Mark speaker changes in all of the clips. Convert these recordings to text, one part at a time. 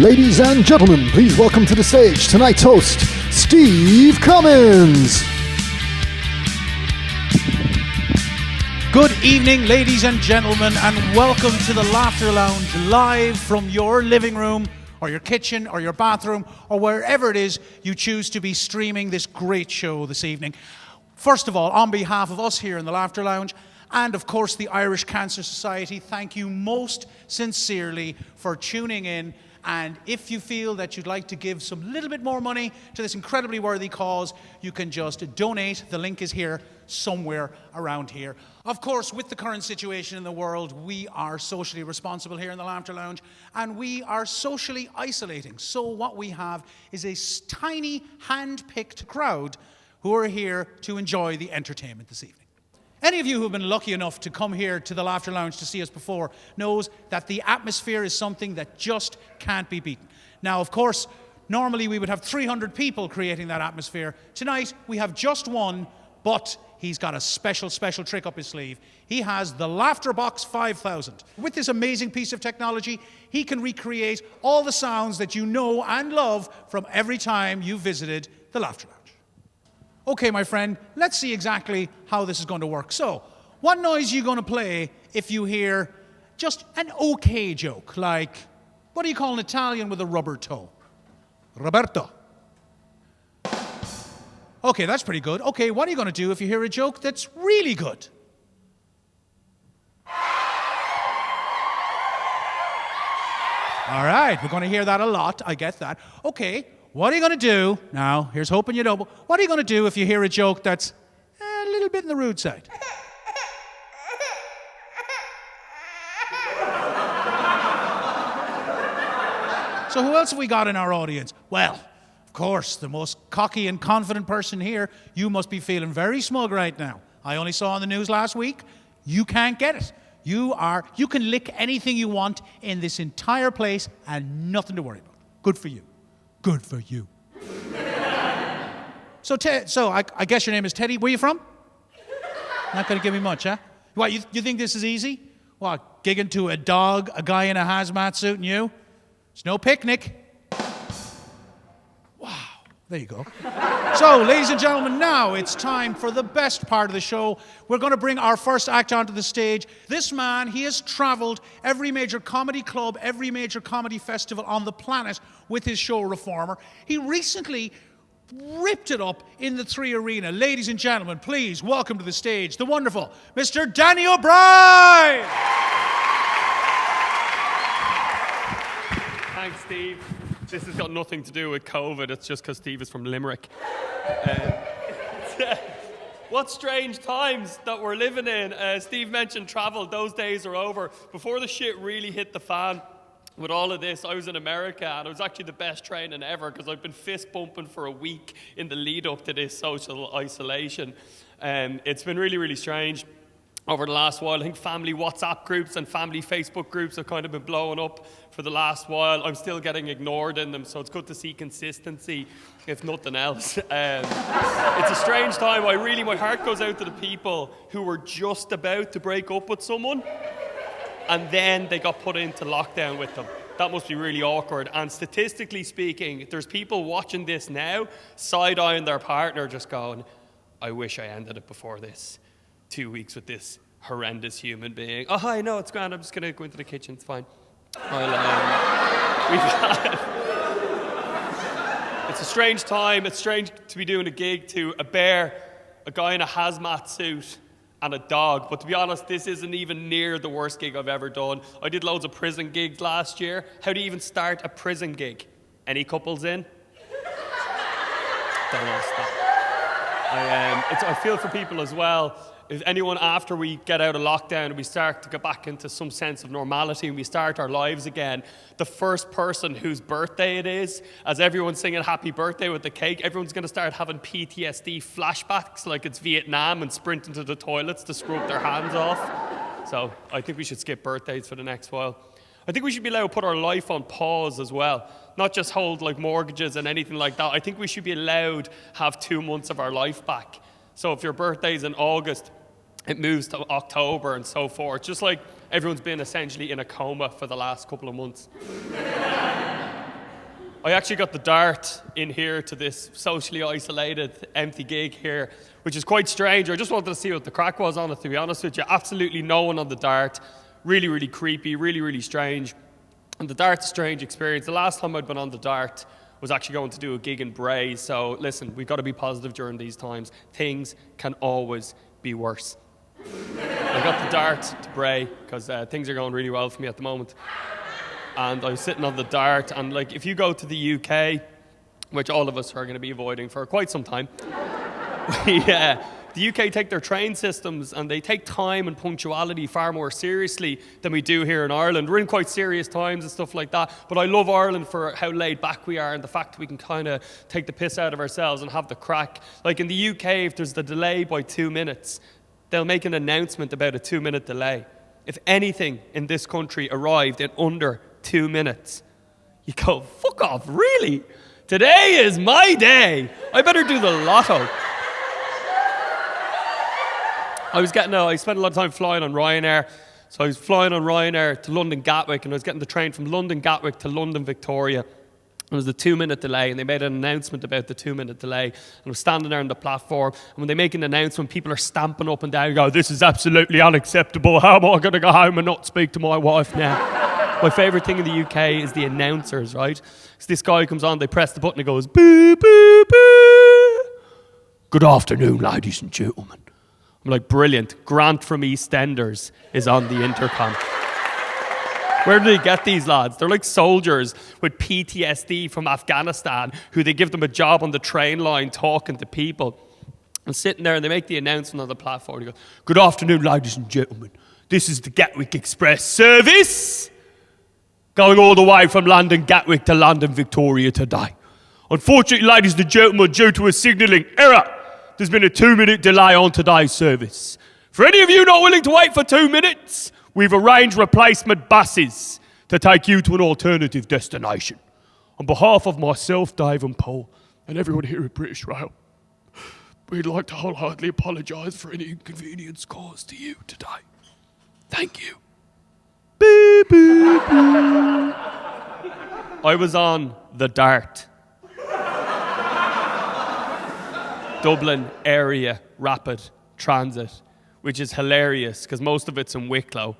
Speaker 1: Ladies and gentlemen, please welcome to the stage tonight's host, Steve Cummins.
Speaker 2: Good evening, ladies and gentlemen, and welcome to the Laughter Lounge, live from your living room, or your kitchen, or your bathroom, or wherever it is you choose to be streaming this great show this evening. First of all, on behalf of us here in the Laughter Lounge, and of course the Irish Cancer Society, thank you most sincerely for tuning in. And if you feel that you'd like to give some little bit more money to this incredibly worthy cause, you can just donate. The link is here, somewhere around here. Of course, with the current situation in the world, we are socially responsible here in the Laughter Lounge, and we are socially isolating. So what we have is a tiny, hand-picked crowd who are here to enjoy the entertainment this evening. Any of you who have been lucky enough to come here to the Laughter Lounge to see us before knows that the atmosphere is something that just can't be beaten. Now, of course, normally we would have 300 people creating that atmosphere. Tonight, we have just one, but he's got a special trick up his sleeve. He has the Laughter Box 5000. With this amazing piece of technology, he can recreate all the sounds that you know and love from every time you visited the Laughter Lounge. Okay, my friend, let's see exactly how this is going to work. So, what noise are you going to play if you hear just an okay joke? Like, what do you call an Italian with a rubber toe? Roberto. Okay, that's pretty good. Okay, what are you going to do if you hear a joke that's really good? All right, we're going to hear that a lot. I get that. Okay. What are you going to do? Now, here's hoping you don't. What are you going to do if you hear a joke that's a little bit on the rude side? So who else have we got in our audience? Well, of course, the most cocky and confident person here. You must be feeling very smug right now. I only saw on the news last week. You can't get it. You can lick anything you want in this entire place and nothing to worry about. Good for you. Good for you. So I guess your name is Teddy. Where are you from? Not going to give me much, huh? What, you think this is easy? What, gigging to a dog, a guy in a hazmat suit, and you? It's no picnic. Wow, there you go. So, ladies and gentlemen, now it's time for the best part of the show. We're going to bring our first act onto the stage. This man, he has traveled every major comedy club, every major comedy festival on the planet with his show Reformer. He recently ripped it up in the 3 Arena. Ladies and gentlemen, please welcome to the stage the wonderful Mr. Danny O'Brien!
Speaker 3: Thanks, Steve. This has got nothing to do with COVID. It's just because Steve is from Limerick. What strange times that we're living in. Steve mentioned travel. Those days are over. Before the shit really hit the fan with all of this, I was in America, and it was actually the best training ever because I've been fist bumping for a week in the lead up to this social isolation. It's been really, really strange. Over the last while, I think family WhatsApp groups and family Facebook groups have kind of been blowing up for the last while. I'm still getting ignored in them, so it's good to see consistency, if nothing else. It's a strange time. My heart goes out to the people who were just about to break up with someone, and then they got put into lockdown with them. That must be really awkward. And statistically speaking, there's people watching this now, side-eyeing their partner, just going, I wish I ended it before this. 2 weeks with this horrendous human being. Oh, hi, no, it's grand. I'm just going to go into the kitchen. It's fine. It's a strange time. It's strange to be doing a gig to a bear, a guy in a hazmat suit, and a dog. But to be honest, this isn't even near the worst gig I've ever done. I did loads of prison gigs last year. How do you even start a prison gig? Any couples in? Don't ask that. I feel for people as well. If anyone, after we get out of lockdown and we start to get back into some sense of normality and we start our lives again, the first person whose birthday it is, as everyone's singing happy birthday with the cake, everyone's going to start having PTSD flashbacks like it's Vietnam and sprinting to the toilets to scrub their hands off. So I think we should skip birthdays for the next while. I think we should be allowed to put our life on pause as well, not just hold like mortgages and anything like that. I think we should be allowed to have 2 months of our life back. So if your birthday's in August, it moves to October and so forth. Just like everyone's been essentially in a coma for the last couple of months. I actually got the dart in here to this socially isolated, empty gig here, which is quite strange. I just wanted to see what the crack was on it, to be honest with you. Absolutely no one on the dart. Really, really creepy, really, really strange. And the dart's a strange experience. The last time I'd been on the dart was actually going to do a gig in Bray. So listen, we've got to be positive during these times. Things can always be worse. I got the dart to Bray because things are going really well for me at the moment. And I was sitting on the dart, and like, if you go to the UK, which all of us are going to be avoiding for quite some time, the UK take their train systems and they take time and punctuality far more seriously than we do here in Ireland. We're in quite serious times and stuff like that, but I love Ireland for how laid back we are and the fact we can kind of take the piss out of ourselves and have the crack. Like in the UK, if there's the delay by 2 minutes, they'll make an announcement about a 2-minute delay. If anything in this country arrived in under 2 minutes, you go, fuck off, really? Today is my day. I better do the lotto. I spent a lot of time flying on Ryanair. So I was flying on Ryanair to London Gatwick, and I was getting the train from London Gatwick to London Victoria. It was a 2-minute delay, and they made an announcement about the 2-minute delay. And I was standing there on the platform, and when they make an announcement, people are stamping up and down and go, this is absolutely unacceptable. How am I going to go home and not speak to my wife now? My favourite thing in the UK is the announcers, right? So this guy comes on, they press the button, and goes, boo, boo, boo. Good afternoon, ladies and gentlemen. I'm like, brilliant. Grant from EastEnders is on the intercom. Where do they get these lads? They're like soldiers with PTSD from Afghanistan who they give them a job on the train line talking to people. I'm sitting there and they make the announcement on the platform. They go, good afternoon, ladies and gentlemen. This is the Gatwick Express service going all the way from London Gatwick to London Victoria today. Unfortunately, ladies and gentlemen, due to a signalling error, there's been a 2-minute delay on today's service. For any of you not willing to wait for 2 minutes, we've arranged replacement buses to take you to an alternative destination. On behalf of myself, Dave and Paul, and everyone here at British Rail, we'd like to wholeheartedly apologise for any inconvenience caused to you today. Thank you. Beep, beep, beep. I was on the Dart. Dublin area rapid transit, which is hilarious because most of it's in Wicklow.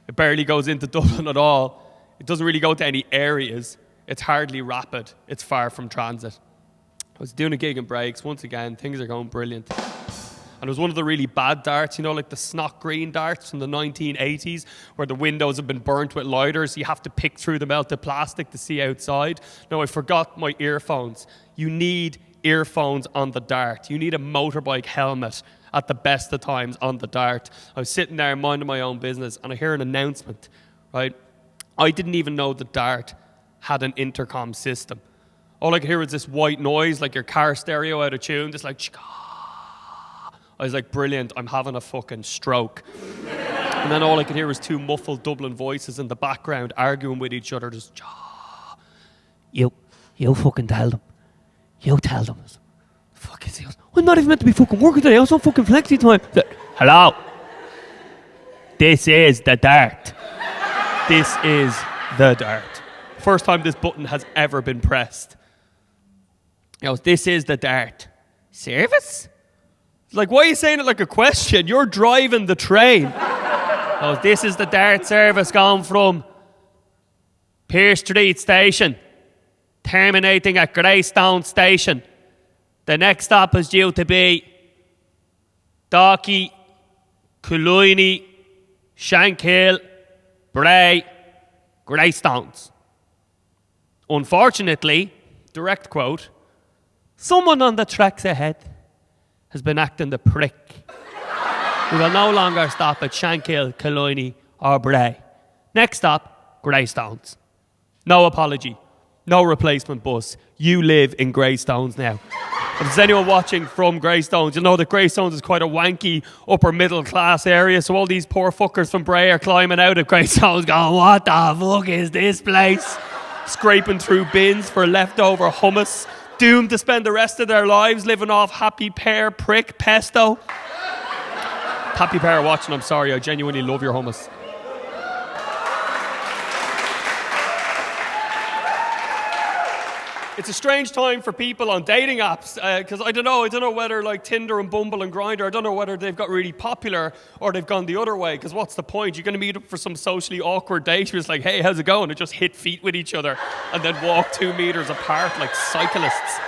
Speaker 3: It barely goes into Dublin at all. It doesn't really go to any areas. It's hardly rapid. It's far from transit. I was doing a gig in Breaks. Once again, things are going brilliant. And it was one of the really bad darts, you know, like the snot green darts from the 1980s where the windows have been burnt with lighters. You have to pick through the melted plastic to see outside. No, I forgot my earphones. You need earphones on the dart. You need a motorbike helmet at the best of times on the dart. I was sitting there minding my own business and I hear an announcement, right? I didn't even know the dart had an intercom system. All I could hear was this white noise, like your car stereo out of tune, just like, I was like, brilliant, I'm having a fucking stroke. And then all I could hear was 2 muffled Dublin voices in the background arguing with each other, just, you fucking tell them. You tell them. Fuck is he? I'm not even meant to be fucking working today. I was on fucking flexi time. Hello. This is the dart. This is the dart. First time this button has ever been pressed. This is the dart. Service? Like, why are you saying it like a question? You're driving the train. This is the dart service going from Pearse Street Station, terminating at Greystone Station. The next stop is due to be Dalkey, Killiney, Shankill, Bray, Greystones. Unfortunately, direct quote, someone on the tracks ahead has been acting the prick. We will no longer stop at Shankill, Killiney or Bray. Next stop, Greystones. No apology. No replacement bus. You live in Greystones now. If there's anyone watching from Greystones, you know that Greystones is quite a wanky upper middle class area, so all these poor fuckers from Bray are climbing out of Greystones going, what the fuck is this place? Scraping through bins for leftover hummus, doomed to spend the rest of their lives living off Happy Pear prick pesto. Happy Pear watching, I'm sorry, I genuinely love your hummus. It's a strange time for people on dating apps because I don't know whether like Tinder and Bumble and Grindr, I don't know whether they've got really popular or they've gone the other way. Because what's the point? You're going to meet up for some socially awkward date. You're just like, hey, how's it going? And just hit feet with each other and then walk 2 meters apart like cyclists.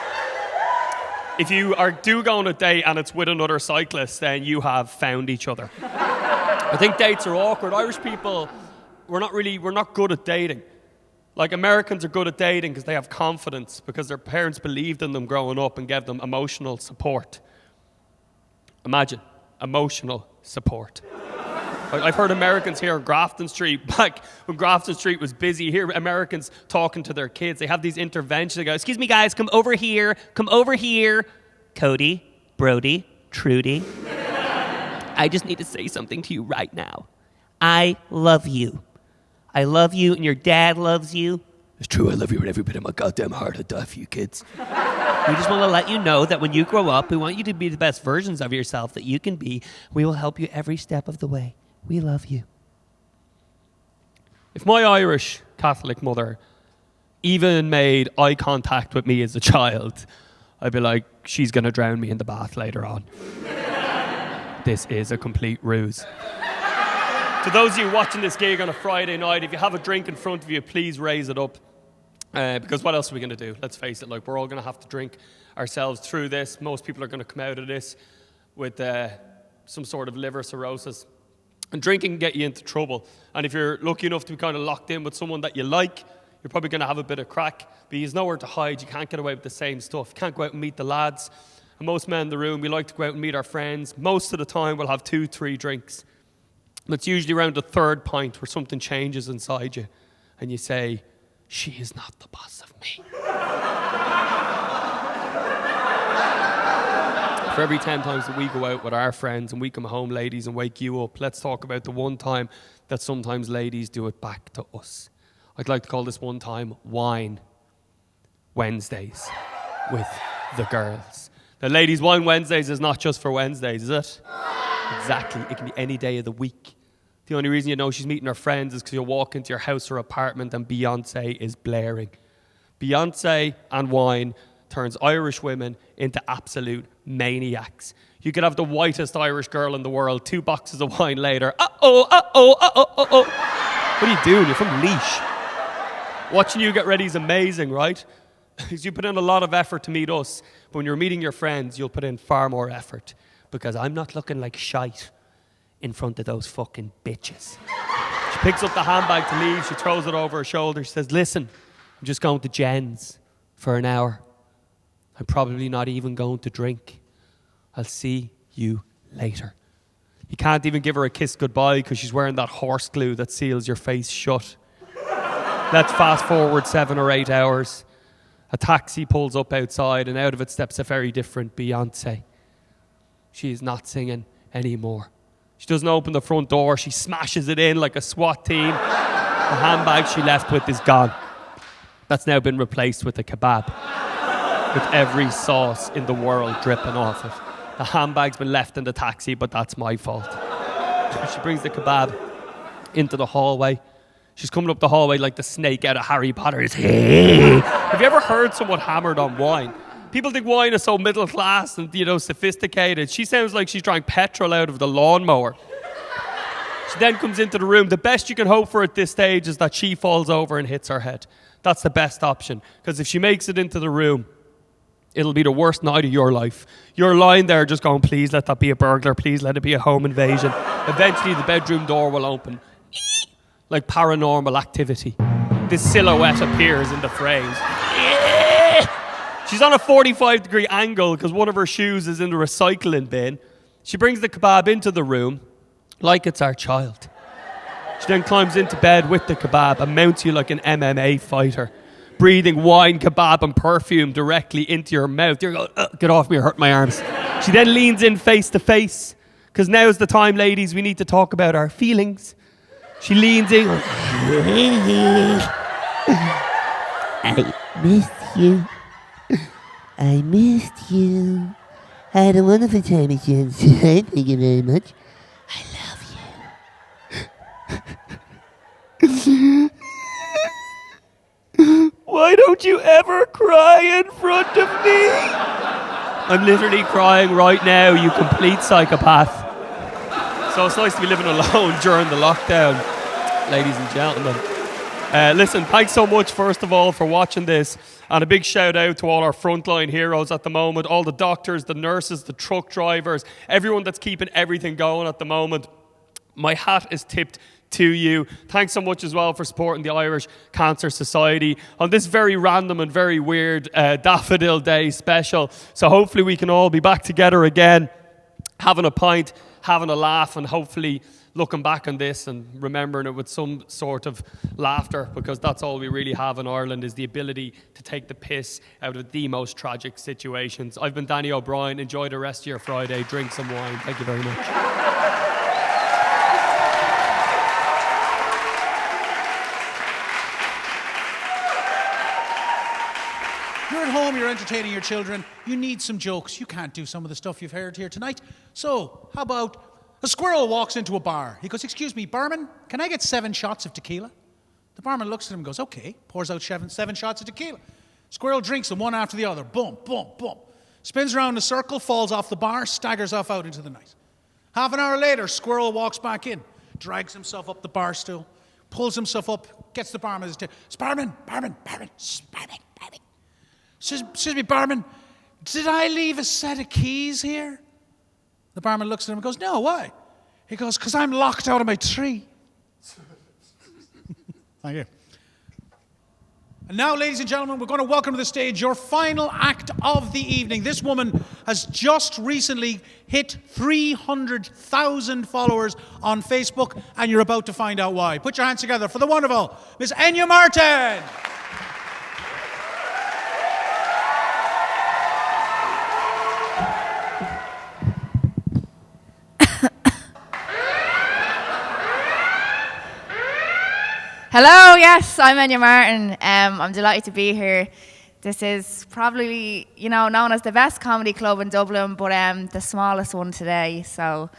Speaker 3: If you do go on a date and it's with another cyclist, then you have found each other. I think dates are awkward. Irish people, we're not good at dating. Like Americans are good at dating because they have confidence, because their parents believed in them growing up and gave them emotional support. Imagine, emotional support. I've heard Americans here on Grafton Street, back when Grafton Street was busy, hear Americans talking to their kids. They have these interventions. They go, excuse me guys, come over here. Cody, Brody, Trudy. I just need to say something to you right now. I love you. I love you and your dad loves you. It's true, I love you with every bit of my goddamn heart. I'd die for you kids. We just want to let you know that when you grow up, we want you to be the best versions of yourself that you can be. We will help you every step of the way. We love you. If my Irish Catholic mother even made eye contact with me as a child, I'd be like, she's going to drown me in the bath later on. This is a complete ruse. To those of you watching this gig on a Friday night, if you have a drink in front of you, please raise it up. Because what else are we going to do? Let's face it, like we're all going to have to drink ourselves through this. Most people are going to come out of this with some sort of liver cirrhosis. And drinking can get you into trouble. And if you're lucky enough to be kind of locked in with someone that you like, you're probably going to have a bit of crack. But there's nowhere to hide. You can't get away with the same stuff. You can't go out and meet the lads. And most men in the room, we like to go out and meet our friends. Most of the time, we'll have 2-3 drinks. And it's usually around the third pint where something changes inside you. And you say, she is not the boss of me. For every 10 times that we go out with our friends and we come home, ladies, and wake you up, let's talk about the one time that sometimes ladies do it back to us. I'd like to call this one time Wine Wednesdays with the girls. Now, ladies, Wine Wednesdays is not just for Wednesdays, is it? Exactly. It can be any day of the week. The only reason you know she's meeting her friends is because you walk into your house or apartment and Beyonce is blaring. Beyonce and wine turns Irish women into absolute maniacs. You could have the whitest Irish girl in the world, 2 boxes of wine later. What are you doing? You're from Laois. Watching you get ready is amazing, right? Because you put in a lot of effort to meet us. But when you're meeting your friends, you'll put in far more effort. Because I'm not looking like shite in front of those fucking bitches. She picks up the handbag to leave. She throws it over her shoulder. She says, listen, I'm just going to Jen's for an hour. I'm probably not even going to drink. I'll see you later. You can't even give her a kiss goodbye because she's wearing that horse glue that seals your face shut. Let's fast forward 7 or 8 hours. A taxi pulls up outside and out of it steps a very different Beyonce. She is not singing anymore. She doesn't open the front door. She smashes it in like a SWAT team. The handbag she left with is gone. That's now been replaced with a kebab, with every sauce in the world dripping off it. The handbag's been left in the taxi, but that's my fault. She brings the kebab into the hallway. She's coming up the hallway like the snake out of Harry Potter's. Have you ever heard someone hammered on wine? People think wine is so middle class and, sophisticated. She sounds like she's drank petrol out of the lawnmower. She then comes into the room. The best you can hope for at this stage is that she falls over and hits her head. That's the best option. Because if she makes it into the room, it'll be the worst night of your life. You're lying there just going, please let that be a burglar. Please let it be a home invasion. Eventually the bedroom door will open. Like Paranormal Activity. This silhouette appears in the frame. She's on a 45-degree angle because one of her shoes is in the recycling bin. She brings the kebab into the room like it's our child. She then climbs into bed with the kebab and mounts you like an MMA fighter, breathing wine, kebab and perfume directly into your mouth. You're going, get off me, you're hurting my arms. She then leans in face to face because now's the time, ladies, we need to talk about our feelings. She leans in.
Speaker 4: I missed you. I missed you. I had a wonderful time at Jen's tonight. Thank you very much. I love you.
Speaker 3: Why don't Don't you ever cry in front of me. I'm literally crying right now, you complete psychopath. So it's nice to be living alone during the lockdown, ladies and gentlemen. Listen, thanks so much, first of all, for watching this. And a big shout out to all our frontline heroes at the moment, all the doctors, the nurses, the truck drivers, everyone that's keeping everything going at the moment. My hat is tipped to you. Thanks so much as well for supporting the Irish Cancer Society on this very random and very weird Daffodil Day special. So hopefully we can all be back together again, having a pint, having a laugh, and hopefully looking back on this and remembering it with some sort of laughter, because that's all we really have in Ireland, is the ability to take the piss out of the most tragic situations. I've been Danny O'Brien. Enjoy the rest of your Friday. Drink some wine. Thank you very much.
Speaker 2: You're at home, you're entertaining your children, you need some jokes. You can't do some of the stuff you've heard here tonight. So, how about a squirrel walks into a bar. He goes, "Excuse me, barman, can I get 7 shots of tequila?" The barman looks at him and goes, "Okay." Pours out 7 shots of tequila. Squirrel drinks them one after the other. Boom, boom, boom. Spins around in a circle, falls off the bar, staggers off out into the night. Half an hour later, squirrel walks back in, drags himself up the bar stool, pulls himself up, gets the barman. Barman. Excuse me, barman, did I leave a set of keys here? The barman looks at him and goes, "No, why?" He goes, "Because I'm locked out of my tree." Thank you. And now, ladies and gentlemen, we're going to welcome to the stage your final act of the evening. This woman has just recently hit 300,000 followers on Facebook, and you're about to find out why. Put your hands together for the wonderful Miss Enya Martin.
Speaker 5: Hello, yes, I'm Enya Martin. I'm delighted to be here. This is probably, known as the best comedy club in Dublin, but the smallest one today. So,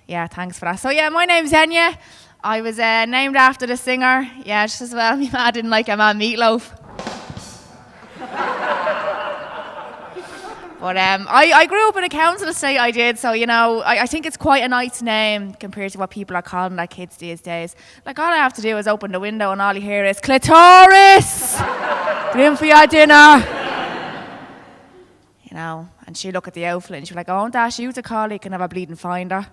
Speaker 5: yeah, thanks for that. So, yeah, my name's Enya. I was named after the singer. Yeah, just as well. My mum didn't like a man Meatloaf. But I grew up in a council estate, I did, so, I think it's quite a nice name compared to what people are calling their kids these days. Like, all I have to do is open the window and all you hear is, "Clitoris! Get in for your dinner!" And she'd look at the outfit and she'd be like, "Oh, Dash, you to call, you can have a bleeding finder."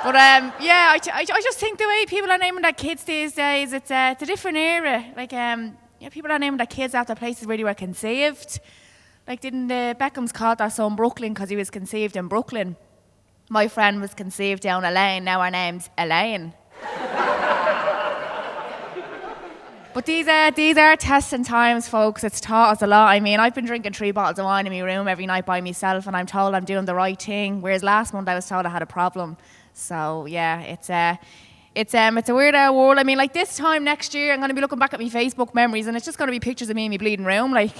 Speaker 5: But I just think the way people are naming their kids these days, it's a different era. Like, people are naming their kids after places where they were conceived. Like, didn't Beckham's called their son Brooklyn because he was conceived in Brooklyn? My friend was conceived down a lane, now her name's Elaine. But these are testing times, folks. It's taught us a lot. I mean, I've been drinking 3 bottles of wine in my room every night by myself, and I'm told I'm doing the right thing, whereas last month I was told I had a problem. So, yeah, it's a weird world. I mean, like, this time next year, I'm going to be looking back at my Facebook memories, and it's just going to be pictures of me in my bleeding room, like,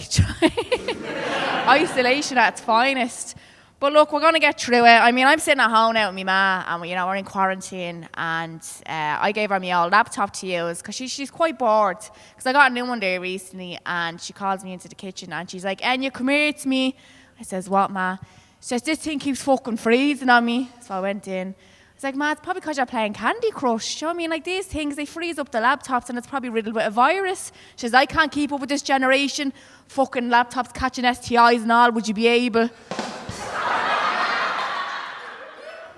Speaker 5: isolation at its finest. But look, we're going to get through it. I mean, I'm sitting at home now with my ma, and we're in quarantine, and I gave her my old laptop to use because she's quite bored. Because I got a new one there recently, and she calls me into the kitchen, and she's like, "Enya, come here to me." I says, "What, ma?" She says, "This thing keeps fucking freezing on me." So I went in. I was like, "Ma, it's probably because you're playing Candy Crush. I mean, like, these things, they freeze up the laptops, and it's probably riddled with a virus." She says, "I can't keep up with this generation. Fucking laptops catching STIs and all. Would you be able?"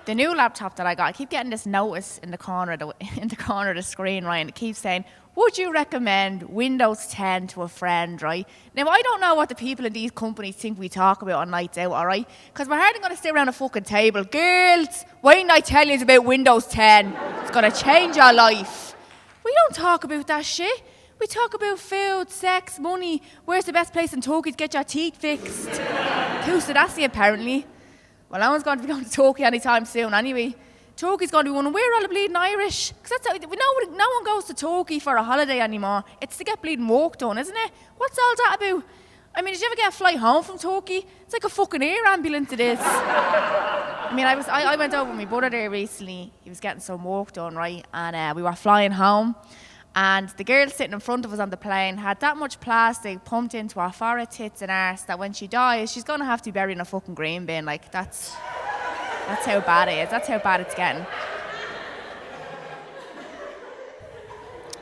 Speaker 5: The new laptop that I got, I keep getting this notice in the corner of the screen, right? And it keeps saying, "Would you recommend Windows 10 to a friend," right? Now, I don't know what the people in these companies think we talk about on nights out, all right? Because we're hardly going to sit around a fucking table. "Girls, why didn't I tell you about Windows 10? It's going to change your life." We don't talk about that shit. We talk about food, sex, money. Where's the best place in Turkey to get your teeth fixed? Kusadasi, apparently. Well, no one's going to be going to Turkey anytime soon anyway. Turkey's going to be wondering, where are all the bleeding Irish? Because no one goes to Turkey for a holiday anymore. It's to get bleeding work done, isn't it? What's all that about? I mean, did you ever get a flight home from Turkey? It's like a fucking air ambulance it is. I mean, I went over with my brother there recently. He was getting some work done, right? And we were flying home. And the girl sitting in front of us on the plane had that much plastic pumped into her forehead, tits and arse that when she dies, she's going to have to be buried in a fucking green bin. Like, that's how bad it is. That's how bad it's getting.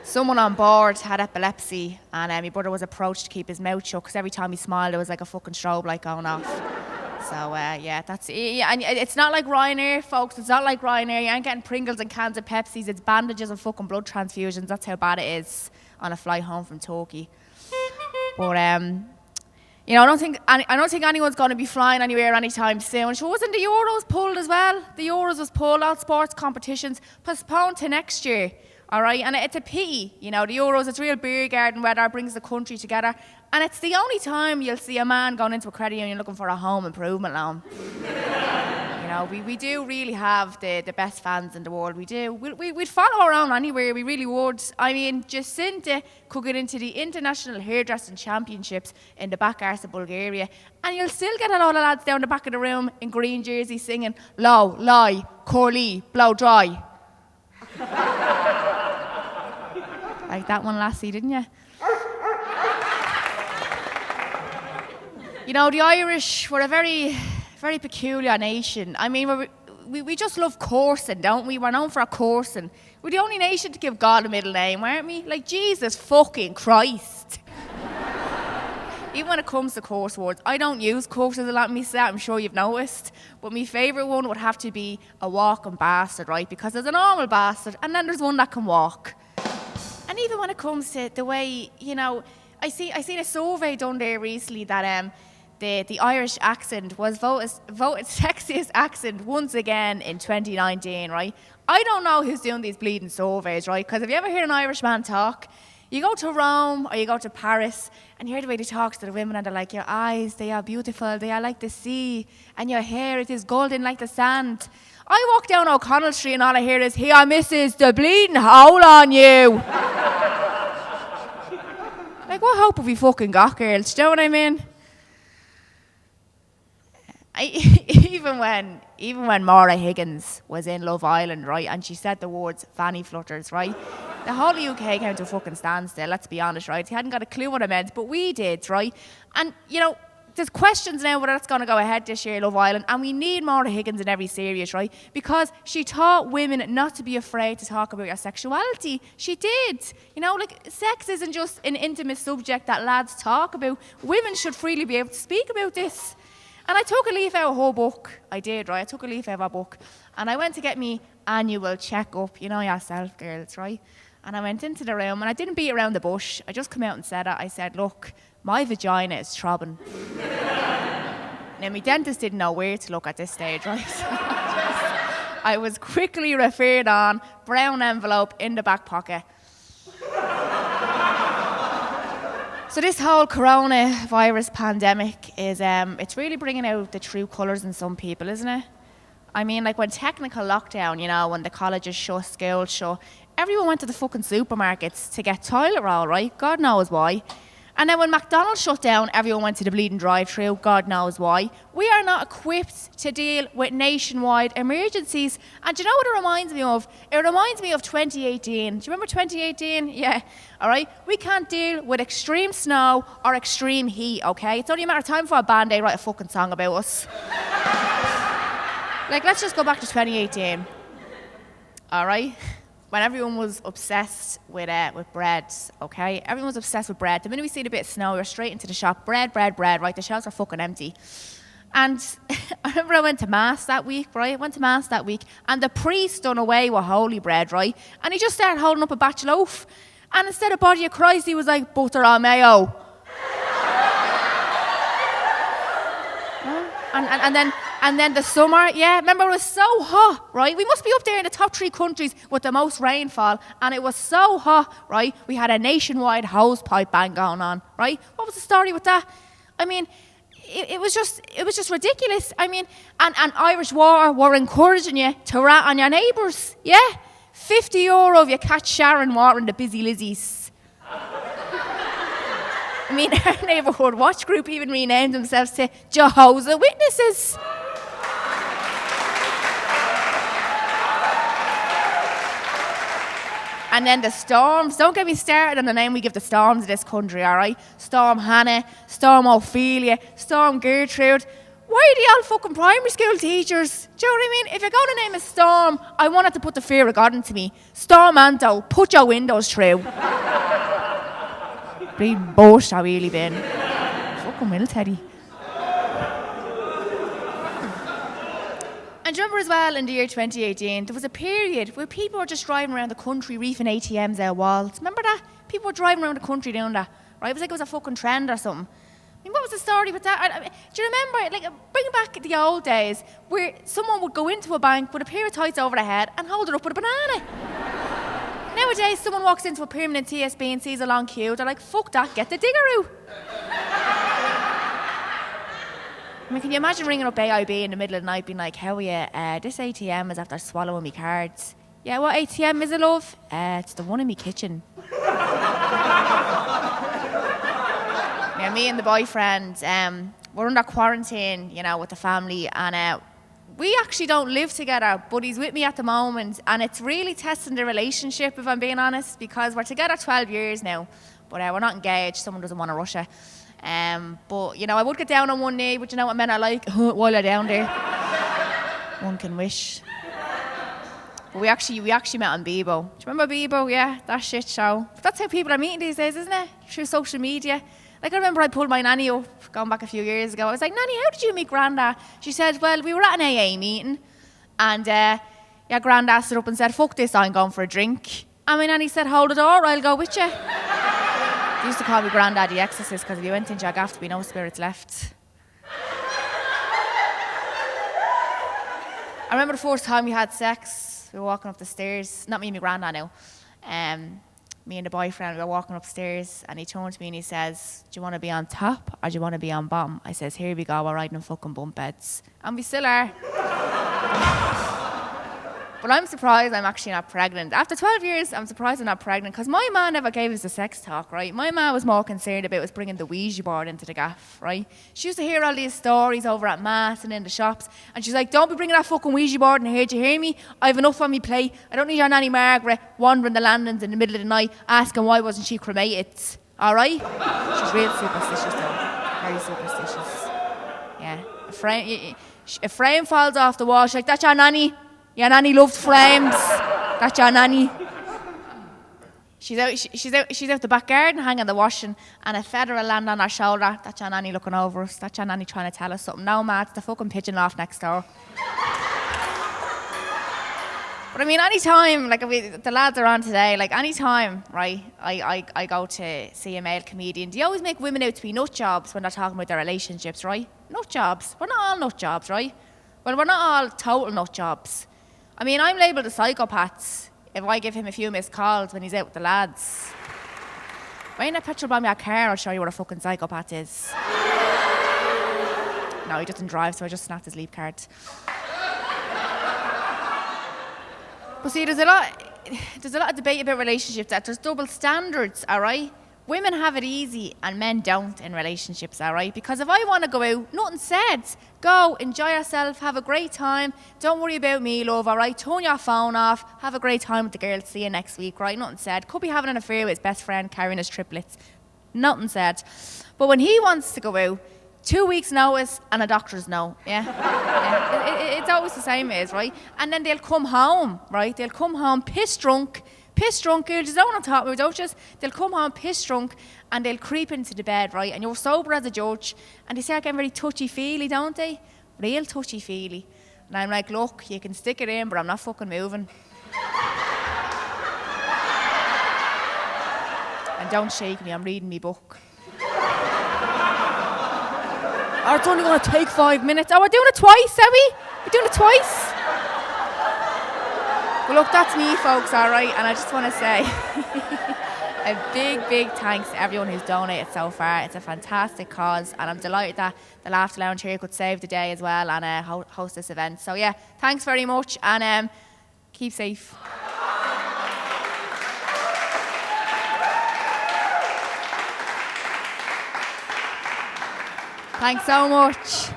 Speaker 5: Someone on board had epilepsy, and my brother was approached to keep his mouth shut because every time he smiled, there was like a fucking strobe light going off. So, and it's not like Ryanair, folks. It's not like Ryanair. You ain't getting Pringles and cans of Pepsis. It's bandages and fucking blood transfusions. That's how bad it is on a flight home from Turkey. But, you know, I don't think anyone's going to be flying anywhere anytime soon. Sure, wasn't the Euros pulled as well? The Euros was pulled. All sports competitions postponed to next year. All right, and it's a pity, you know, the Euros, it's real beer garden weather, brings the country together, and it's the only time you'll see a man going into a credit union looking for a home improvement loan. You know, we do really have the best fans in the world, we do. We'd follow around anywhere, we really would. I mean, Jacinta could get into the International Hairdressing Championships in the back arse of Bulgaria, and you'll still get a lot of lads down the back of the room in green jerseys singing, low, lie, curly, blow dry. Like that one, lassie, didn't you? You know, the Irish, we're a very, very peculiar nation. I mean, we just love coursing, don't we? We're known for our coursing. We're the only nation to give God a middle name, aren't we? Like, Jesus fucking Christ. Even when it comes to curse words, I don't use curses a lot myself, I'm sure you've noticed. But my favourite one would have to be a walking bastard, right? Because there's a normal bastard, and then there's one that can walk. And even when it comes to the way, you know, I seen a survey done there recently that the Irish accent was voted sexiest accent once again in 2019, right? I don't know who's doing these bleeding surveys, right? Because have you ever heard an Irishman talk? You go to Rome or you go to Paris and you hear the way they talk to the women and they're like, your eyes, they are beautiful, they are like the sea, and your hair, it is golden like the sand. I walk down O'Connell Street and all I hear is, here, missus, the bleeding hole on you. Like, what hope have we fucking got, girls? Do you know what I mean? Even when Maura Higgins was in Love Island, right, and she said the words fanny flutters, right, the whole UK came to a fucking standstill, let's be honest, right? He hadn't got a clue what it meant, but we did, right? And, you know, there's questions now whether that's going to go ahead this year, Love Island, and we need Maura Higgins in every series, right? Because she taught women not to be afraid to talk about your sexuality. She did. You know, like, sex isn't just an intimate subject that lads talk about. Women should freely be able to speak about this. And I took a leaf out of her book. I did, right? I took a leaf out of her book. And I went to get me annual check-up, you know yourself, girls, right? And I went into the room, and I didn't beat around the bush. I just came out and said it. I said, look, my vagina is throbbing. Now, my dentist didn't know where to look at this stage, right? So I was quickly referred on, brown envelope in the back pocket. So this whole coronavirus pandemic is, it's really bringing out the true colours in some people, isn't it? I mean, like when technical lockdown, you know, when the colleges shut, schools shut, everyone went to the fucking supermarkets to get toilet roll, right? God knows why. And then when McDonald's shut down, everyone went to the bleeding drive-thru. God knows why. We are not equipped to deal with nationwide emergencies. And do you know what it reminds me of? It reminds me of 2018. Do you remember 2018? Yeah. All right? We can't deal with extreme snow or extreme heat, okay? It's only a matter of time for a band aid write a fucking song about us. Like, let's just go back to 2018. All right? When everyone was obsessed with bread, okay? Everyone was obsessed with bread. The minute we see a bit of snow, we're straight into the shop. Bread, right? The shelves are fucking empty. And I remember I went to Mass that week, right? And the priest done away with holy bread, right? And he just started holding up a batch of loaf. And instead of body of Christ, he was like, butter or mayo. And then the summer, yeah, remember it was so hot, right? We must be up there in the top 3 countries with the most rainfall, and it was so hot, right? We had a nationwide hose pipe ban going on, right? What was the story with that? I mean, it was just ridiculous. I mean, and Irish Water were encouraging you to rat on your neighbours, yeah? €50 if you catch Sharon watering the busy Lizzies. I mean, our neighbourhood watch group even renamed themselves to Jehovah's Witnesses. And then the storms. Don't get me started on the name we give the storms of this country, all right? Storm Hannah, Storm Ophelia, Storm Gertrude. Why are they all fucking primary school teachers? Do you know what I mean? If you're going to name a storm, I wanted to put the fear of God into me. Storm Anto, put your windows through. Bleeding bullshit, I really been. Fucking will, Teddy. And do you remember as well, in the year 2018, there was a period where people were just driving around the country reefing ATMs out walls. Remember that? People were driving around the country doing that. Right? It was like it was a fucking trend or something. I mean, what was the story with that? Do you remember, like, bring back the old days where someone would go into a bank with a pair of tights over their head and hold it up with a banana? Nowadays, someone walks into a permanent TSB and sees a long queue. They're like, fuck that, get the digger out. I mean, can you imagine ringing up AIB in the middle of the night being like, how are you? This ATM is after swallowing me cards. Yeah, what ATM is it, love? It's the one in me kitchen. Yeah, me and the boyfriend, we're under quarantine, you know, with the family, and we actually don't live together, but he's with me at the moment, and it's really testing the relationship, if I'm being honest, because we're together 12 years now, but we're not engaged. Someone doesn't want to rush it. But, you know, I would get down on one knee, but you know what men are like while they're down there? One can wish. But we actually met on Bebo. Do you remember Bebo? Yeah, that shit show. But that's how people are meeting these days, isn't it? Through social media. Like, I remember I pulled my nanny up, going back a few years ago. I was like, Nanny, how did you meet Granda? She said, well, we were at an AA meeting, and Granda stood up and said, fuck this, I'm going for a drink. And my nanny said, hold the door, I'll go with you. They used to call me Grandad the Exorcist, because if you went into your gaff, there'd be no spirits left. I remember the first time we had sex. We were walking up the stairs. Not me and my Grandad now. Me and the boyfriend, we were walking upstairs, and he turned to me and he says, do you want to be on top or do you want to be on bottom? I says, here we go, we're riding in fucking bunk beds. And we still are. But I'm surprised I'm actually not pregnant. After 12 years, I'm surprised I'm not pregnant, because my man never gave us the sex talk, right? My man was more concerned about us bringing the Ouija board into the gaff, right? She used to hear all these stories over at Mass and in the shops, and she's like, don't be bringing that fucking Ouija board in here, do you hear me? I have enough on me plate. I don't need your nanny Margaret wandering the landings in the middle of the night asking why wasn't she cremated, all right? She's real superstitious though, very superstitious. Yeah, a frame falls off the wall, she's like, that's your nanny? Your nanny loved frames. That's your nanny. She's out the back garden hanging the washing, and a feather will land on her shoulder. That's your nanny looking over us. That's your nanny trying to tell us something. No, Matt, it's the fucking pigeon loft next door. But I mean, any time, like the lads are on today, like any time, right, I go to see a male comedian, they always make women out to be nut jobs when they're talking about their relationships, right? Nut jobs. We're not all nut jobs, right? Well, we're not all total nut jobs. I mean, I'm labelled a psychopath if I give him a few missed calls when he's out with the lads. Why ain't a petrol bomb your car? I'll show you what a fucking psychopath is. No, he doesn't drive, so I just snapped his leap card. But see, there's a lot of debate about relationships, that there's double standards, all right? Women have it easy and men don't in relationships, all right? Because if I want to go out, nothing said. Go, enjoy yourself, have a great time. Don't worry about me, love, all right? Turn your phone off, have a great time with the girls. See you next week, right? Nothing said. Could be having an affair with his best friend, carrying his triplets. Nothing said. But when he wants to go out, 2 weeks' notice and a doctor's no, yeah? It's always the same as, right? And then they'll come home, right? They'll come home piss drunk, girls, you don't want to talk about, don't you? They'll come home piss drunk and they'll creep into the bed, right? And you're sober as a judge, and they start getting very touchy-feely, don't they? Real touchy-feely. And I'm like, look, you can stick it in, but I'm not fucking moving. And don't shake me, I'm reading me book. Oh, it's only going to take 5 minutes. Oh, we're doing it twice, are we? We're doing it twice? Well, look, that's me, folks, all right? And I just want to say a big, big thanks to everyone who's donated so far. It's a fantastic cause, and I'm delighted that the Laughter Lounge here could save the day as well and host this event. So, yeah, thanks very much, and keep safe. Thanks so much.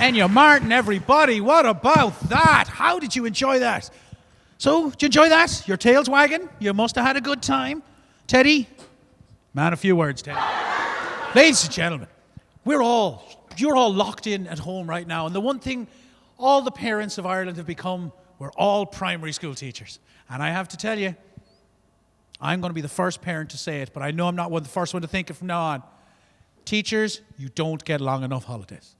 Speaker 2: Enya Martin, everybody. What about that? How did you enjoy that? So, did you enjoy that? Your tail's wagging? You must have had a good time. Teddy? Man, a few words, Teddy. Ladies and gentlemen, you're all locked in at home right now. And the one thing all the parents of Ireland have become, we're all primary school teachers. And I have to tell you, I'm going to be the first parent to say it, but I know I'm not the first one to think it from now on. Teachers, you don't get long enough holidays.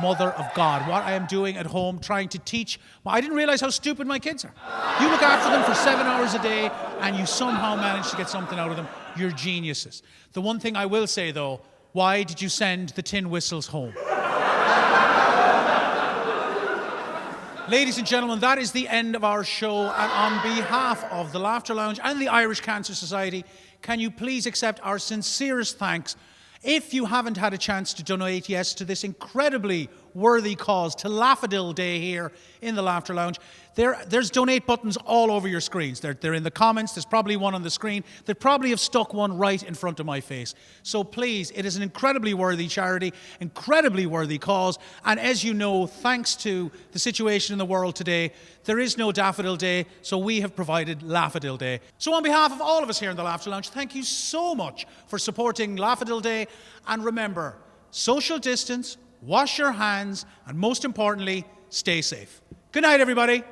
Speaker 2: Mother of God, what I am doing at home trying to teach. I didn't realize how stupid my kids are. You look after them for 7 hours a day and you somehow manage to get something out of them. You're geniuses. The one thing I will say though, why did you send the tin whistles home? Ladies and gentlemen, that is the end of our show. And on behalf of the Laughter Lounge and the Irish Cancer Society, can you please accept our sincerest thanks. If you haven't had a chance to donate, yes, to this incredibly worthy cause, to Laugh-odil Day here in the Laughter Lounge, there's donate buttons all over your screens. They're in the comments. There's probably one on the screen. They probably have stuck one right in front of my face. So please, it is an incredibly worthy charity, incredibly worthy cause. And as you know, thanks to the situation in the world today, there is no Daffodil Day, so we have provided Laugh-odil Day. So on behalf of all of us here in the Laughter Lounge, thank you so much for supporting Laugh-odil Day. And remember, social distance, wash your hands, and most importantly, stay safe. Good night, everybody.